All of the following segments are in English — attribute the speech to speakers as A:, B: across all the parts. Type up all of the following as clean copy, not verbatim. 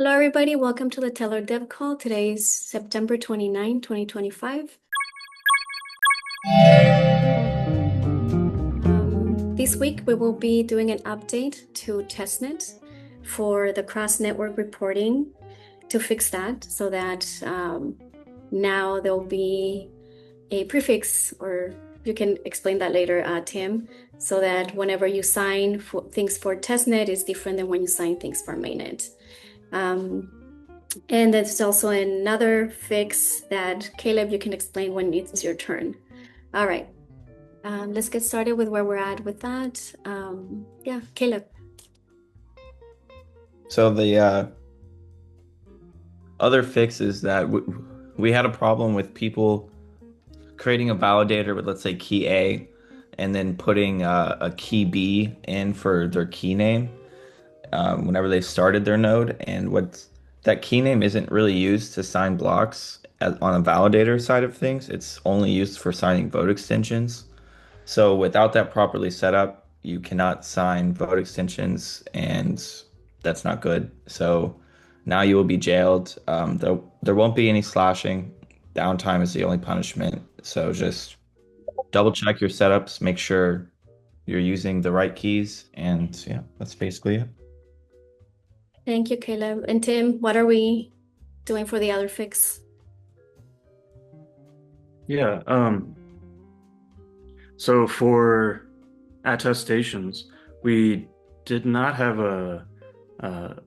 A: Hello, everybody. Welcome to the Tellor Dev Call. Today is September 29, 2025. This week, we will be doing an update to Tesntet for the cross-network reporting to fix that so that now there'll be a prefix, or you can explain that later, Tim, so that whenever you sign for things for testnet is different than when you sign things for mainnet. And there's also another fix that Caleb, you can explain when it's your turn. All right, let's get started with where we're at with that. Yeah, Caleb.
B: So the other fix is that we had a problem with people creating a validator with, let's say, key A, and then putting a key B in for their key name whenever they started their node. And what that key name isn't really used to sign blocks on a validator side of things. It's only used for signing vote extensions. So without that properly set up, you cannot sign vote extensions, and that's not good. So now you will be jailed. There won't be any slashing. Downtime is the only punishment. So just double check your setups, make sure you're using the right keys, and yeah, that's basically it.
A: Thank you, Caleb. And Tim, what are we doing for the other fix?
C: Yeah, so for attestations, we did not have a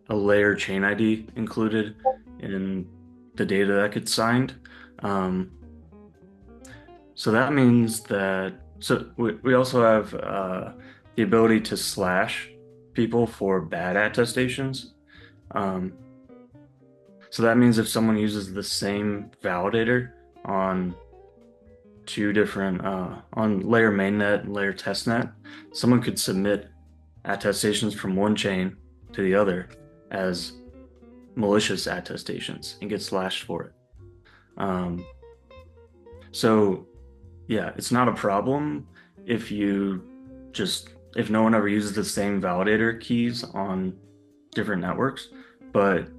C: layer chain ID included in the data that gets signed. So that means that we also have the ability to slash people for bad attestations. So that means if someone uses the same validator on two different on layer mainnet and layer testnet, someone could submit attestations from one chain to the other as malicious attestations and get slashed for it. So yeah, it's not a problem if if no one ever uses the same validator keys on different networks, but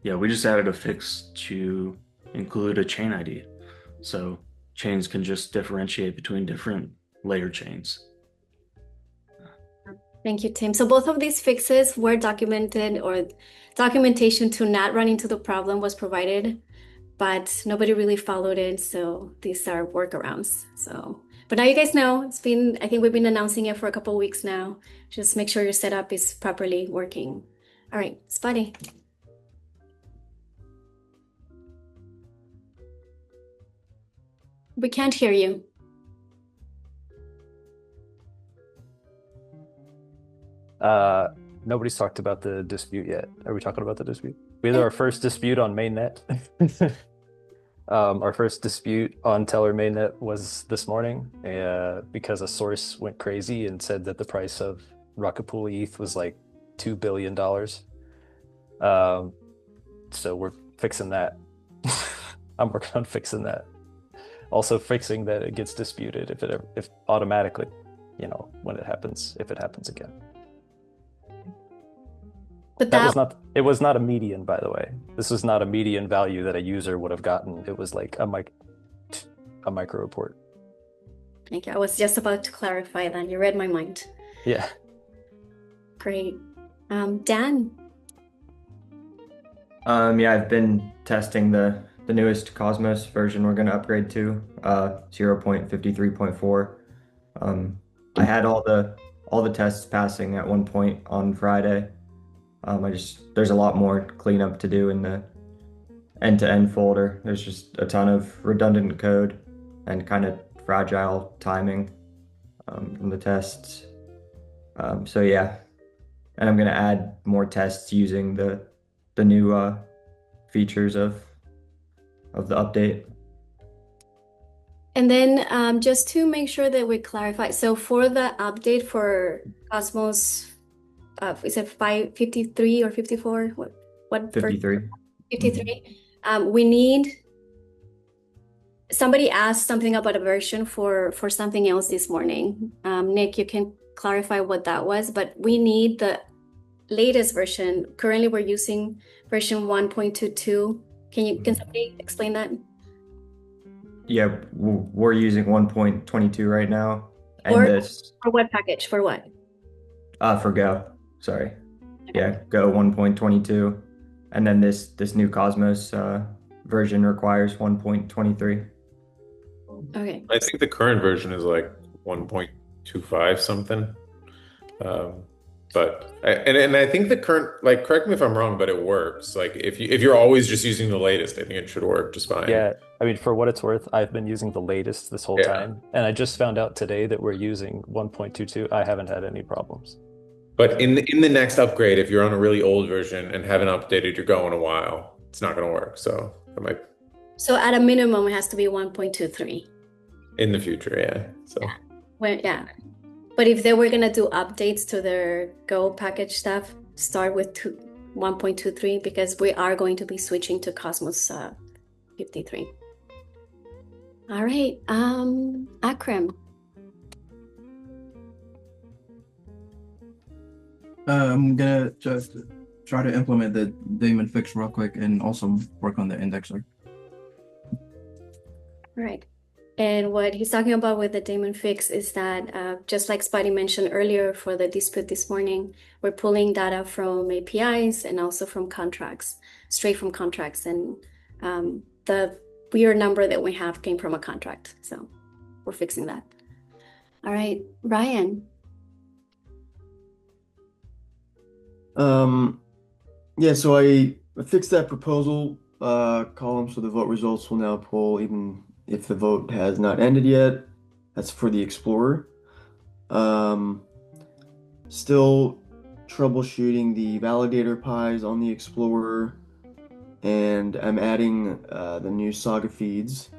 C: yeah, we just added a fix to include a chain ID. So chains can just differentiate between different layer chains.
A: Thank you, Tim. So both of these fixes were documented, or documentation to not run into the problem was provided, but nobody really followed it. So these are workarounds. But now you guys know, I think we've been announcing it for a couple of weeks now. Just make sure your setup is properly working. All right, Spotty. We can't hear you.
D: Nobody's talked about the dispute yet. Are we talking about the dispute? We had our first dispute on mainnet. Our first dispute on Tellor mainnet was this morning because a source went crazy and said that the price of Rocket Pool ETH was like $2 billion. So we're fixing that. I'm working on fixing that. Also fixing that it gets disputed if automatically, when it happens, if it happens again.
A: But
D: it was not a median, by the way. This was not a median value that a user would have gotten. It was like a micro report.
A: Thank you. I was just about to clarify that. You read my mind.
D: Yeah.
A: Great. Dan.
E: Yeah, I've been testing the newest Cosmos version we're going to upgrade to 0.53.4. I had all the tests passing at one point on Friday. There's a lot more cleanup to do in the end-to-end folder. There's just a ton of redundant code and kind of fragile timing from the tests. So yeah, and I'm gonna add more tests using the new features of the update.
A: And then just to make sure that we clarify, so for the update for Cosmos, is it 553 or 54? What
E: 53.
A: 53. We need, somebody asked something about a version for something else this morning. Nick, you can clarify what that was, but we need the latest version. Currently, we're using version 1.22. Can somebody explain that?
E: Yeah, we're using 1.22 right now, and
A: For
E: this
A: for what package? For what?
E: for Go. Sorry.
A: Okay.
E: Yeah, Go 1.22, and then this new Cosmos version requires 1.23.
A: Okay.
F: I think the current version is like 1.25 something. But I think the current, like, correct me if I'm wrong, but it works. Like if you're always just using the latest, I think it should work just fine.
D: Yeah, I mean, for what it's worth, I've been using the latest this whole
F: Yeah.
D: time, and I just found out today that we're using 1.22. I haven't had any problems.
F: But in the next upgrade, if you're on a really old version and haven't updated your Go in a while, it's not going to work. So it might
A: So at a minimum, it has to be 1.23.
F: in the future, yeah. So
A: Yeah. Well, yeah. But if they were gonna do updates to their Go package stuff, start with 1.23 because we are going to be switching to Cosmos 53. All right, Akram.
G: I'm gonna just try to implement the daemon fix real quick and also work on the indexer.
A: All right. And what he's talking about with the daemon fix is that just like Spotty mentioned earlier for the dispute this morning, we're pulling data from APIs and also from contracts, straight from contracts. And the weird number that we have came from a contract. So we're fixing that. All right, Ryan.
H: Yeah, so I fixed that proposal column so the vote results will now pull even if the vote has not ended yet. That's for the Explorer. Still troubleshooting the validator pies on the Explorer, and I'm adding the new Saga feeds.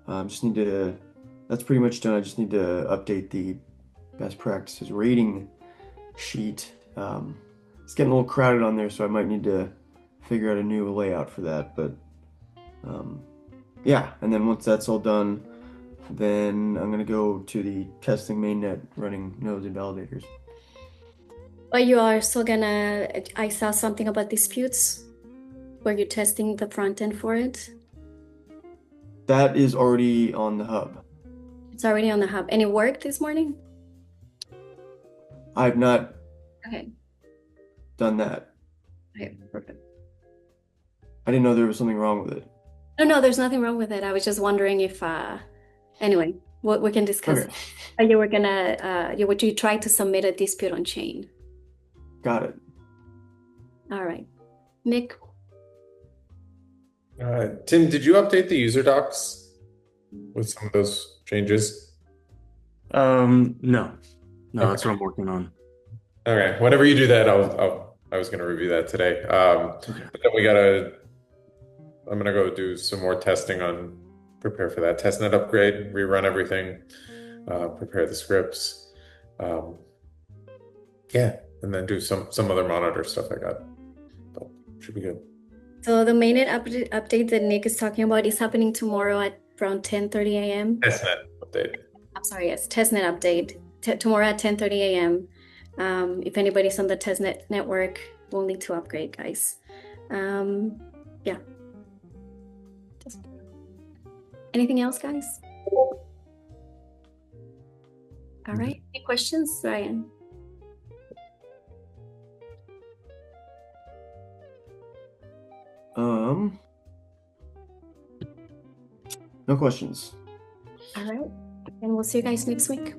H: That's pretty much done. I just need to update the best practices rating sheet. It's getting a little crowded on there, so I might need to figure out a new layout for that. But yeah, and then once that's all done, then I'm gonna go to the testing mainnet running nodes and validators.
A: But you are still gonna, I saw something about disputes. Were you testing the front end for it?
H: That is already on the hub.
A: It's already on the hub. And it worked this morning?
H: I have not
A: Okay.
H: done that.
A: Okay, perfect.
H: I didn't know there was something wrong with it.
A: No, there's nothing wrong with it. I was just wondering if, anyway, what we can discuss.
H: Okay.
A: You were gonna, you tried to submit a dispute on chain.
H: Got it.
A: All right. Nick?
F: Tim, did you update the user docs with some of those changes?
C: No,
F: Okay.
C: that's what I'm working on.
F: Okay, whenever you do that, I was going to review that today. But then I'm going to go do some more testing on prepare for that testnet upgrade, rerun everything, prepare the scripts. Yeah, and then do some other monitor stuff I got. But should be good.
A: So the mainnet update that Nick is talking about is happening tomorrow at around 10:30 a.m.
F: Testnet update.
A: I'm sorry, yes, testnet update tomorrow at 10:30 a.m. If anybody's on the testnet network, we'll need to upgrade, guys. Yeah. Anything else, guys? All right. Any questions, Ryan?
H: No questions.
A: All right. And we'll see you guys next week.